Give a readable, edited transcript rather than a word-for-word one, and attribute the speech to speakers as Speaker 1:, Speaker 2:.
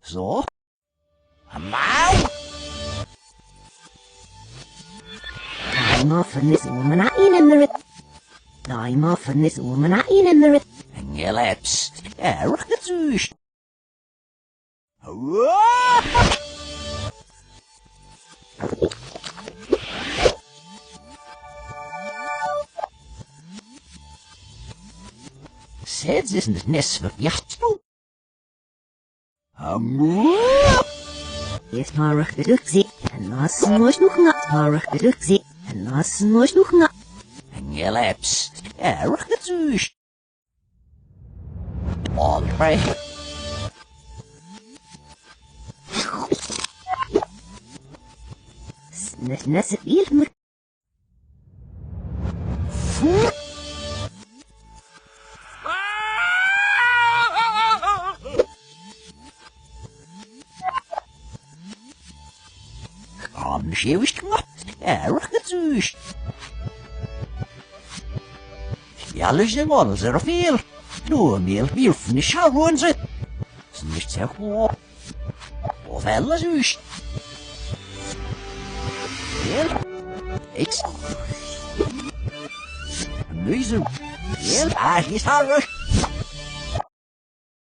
Speaker 1: Zo. Mauw!
Speaker 2: I'm off in this woman at in the I'm off in this woman at in the
Speaker 1: En je leps. Erg getuust. Zet is het nes verjacht.
Speaker 2: Is maar gedrukt zie en naast nooit nog nat maar gedrukt zie en naast nooit nog nat
Speaker 1: En je leps. Erg getuust. Alright.
Speaker 2: Nes het heel me
Speaker 1: Anders je wist wat. Erg getuust. Alles je wel er veel. Doe meer wilfen is gewoon zit. Is niet zo goed. Of alles wist. Heel. Ik. Nu zo. Heel erg is haar.